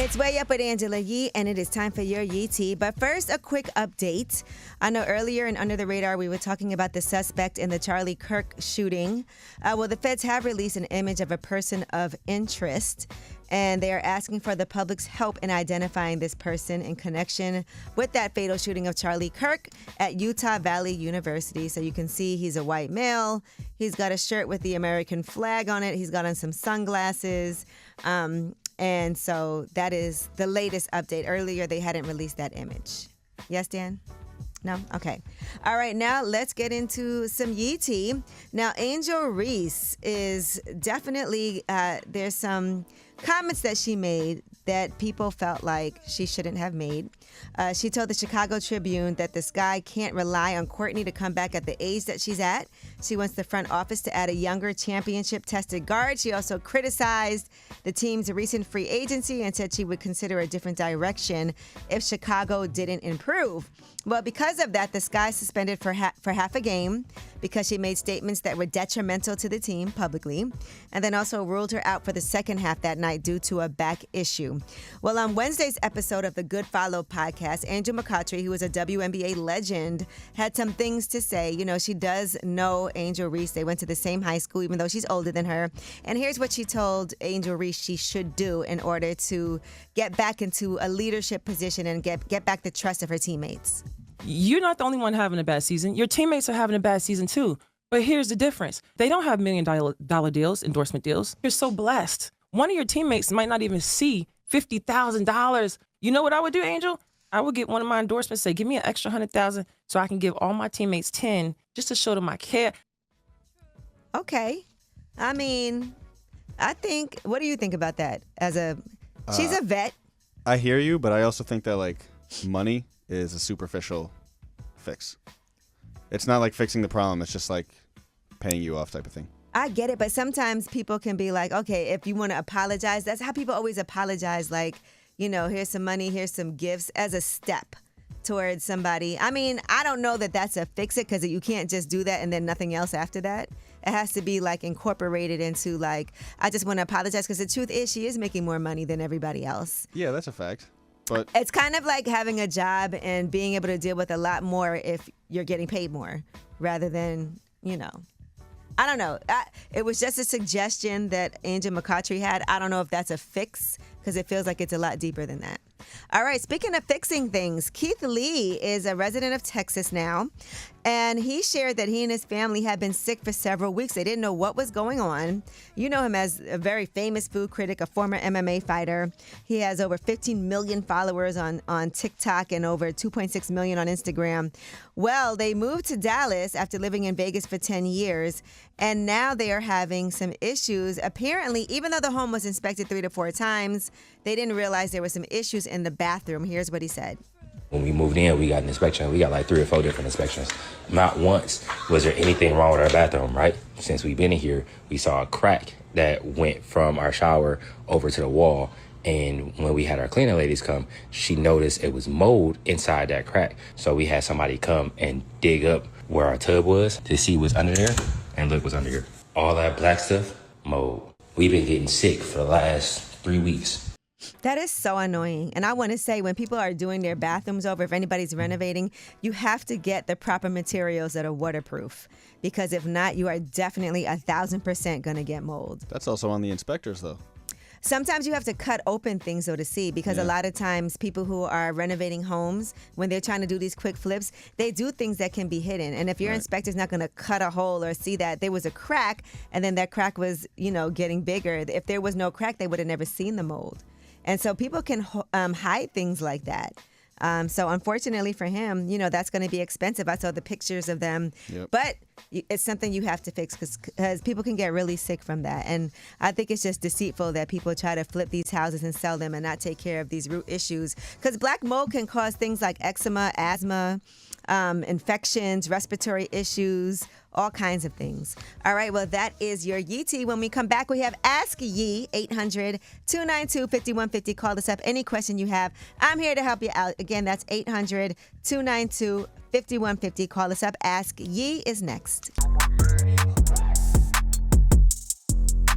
It's Way Up with Angela Yee, and it is time for your Yee Tea. But first, a quick update. I know earlier in Under the Radar, we were talking about the suspect in the Charlie Kirk shooting. Well, the feds have released an image of a person of interest, and they are asking for the public's help in identifying this person in connection with that fatal shooting of Charlie Kirk at Utah Valley University. So you can see he's a white male. He's got a shirt with the American flag on it. He's got on some sunglasses. And so that is the latest update. Earlier, they hadn't released that image. Yes, Dan? No? Okay. All right, now let's get into some Yee Tea. Now, Angel Reese is definitely, there's some comments that she made that people felt like she shouldn't have made. She told the Chicago Tribune that the Sky can't rely on Courtney to come back at the age that she's at. She wants the front office to add a younger championship-tested guard. She also criticized the team's recent free agency and said she would consider a different direction if Chicago didn't improve. Well, because of that, the Sky suspended for half a game because she made statements that were detrimental to the team publicly, and then also ruled her out for the second half that night due to a back issue. Well, on Wednesday's episode of the Good Follow podcast, Angel McCoughtry, who is a WNBA legend, had some things to say. You know, she does know Angel Reese. They went to the same high school, even though she's older than her. And here's what she told Angel Reese she should do in order to get back into a leadership position and get back the trust of her teammates. You're not the only one having a bad season. Your teammates are having a bad season too. But here's the difference. They don't have $1 million deals, endorsement deals. You're so blessed. One of your teammates might not even see $50,000. You know what I would do, Angel? I would get one of my endorsements, say, give me an extra $100,000 so I can give all my teammates 10 just to show them I care. Okay. I mean, what do you think about that? She's a vet. I hear you, but I also think that, like, money is a superficial fix. It's not like fixing the problem. It's just like paying you off type of thing. I get it, but sometimes people can be like, okay, if you want to apologize, that's how people always apologize. Like, you know, here's some money, here's some gifts as a step towards somebody. I mean, I don't know that that's a fix it because you can't just do that and then nothing else after that. It has to be like incorporated into like, I just want to apologize because the truth is she is making more money than everybody else. Yeah, that's a fact. But it's kind of like having a job and being able to deal with a lot more if you're getting paid more rather than, you know. I don't know. It was just a suggestion that Angel McCoughtry had. I don't know if that's a fix because it feels like it's a lot deeper than that. All right, speaking of fixing things, Keith Lee is a resident of Texas now, and he shared that he and his family had been sick for several weeks. They didn't know what was going on. You know him as a very famous food critic, a former MMA fighter. He has over 15 million followers on TikTok and over 2.6 million on Instagram. Well, they moved to Dallas after living in Vegas for 10 years, and now they are having some issues. Apparently, even though the home was inspected 3 to 4 times, they didn't realize there were some issues in the bathroom. Here's what he said. When we moved in, we got an inspection. We got like 3 or 4 different inspections. Not once was there anything wrong with our bathroom, right? Since we've been in here, we saw a crack that went from our shower over to the wall. And when we had our cleaning ladies come, she noticed it was mold inside that crack. So we had somebody come and dig up where our tub was to see what's under there. And look what's under here. All that black stuff, mold. We've been getting sick for the last 3 weeks. That is so annoying. And I want to say when people are doing their bathrooms over, if anybody's renovating, you have to get the proper materials that are waterproof. Because if not, you are definitely 1,000% going to get mold. That's also on the inspectors, though. Sometimes you have to cut open things, though, to see, because a lot of times people who are renovating homes, when they're trying to do these quick flips, they do things that can be hidden. And if your inspector's not going to cut a hole or see that there was a crack and then that crack was, you know, getting bigger, if there was no crack, they would have never seen the mold. And so people can hide things like that. So unfortunately for him, you know, that's going to be expensive. I saw the pictures of them. Yep. But it's something you have to fix because people can get really sick from that. And I think it's just deceitful that people try to flip these houses and sell them and not take care of these root issues. Because black mold can cause things like eczema, asthma, infections, respiratory issues, all kinds of things. All right, well, that is your Yee Tea. When we come back, we have Ask Yee, 800-292-5150. Call us up. Any question you have, I'm here to help you out. Again, that's 800-292-5150. Call us up. Ask Yee is next.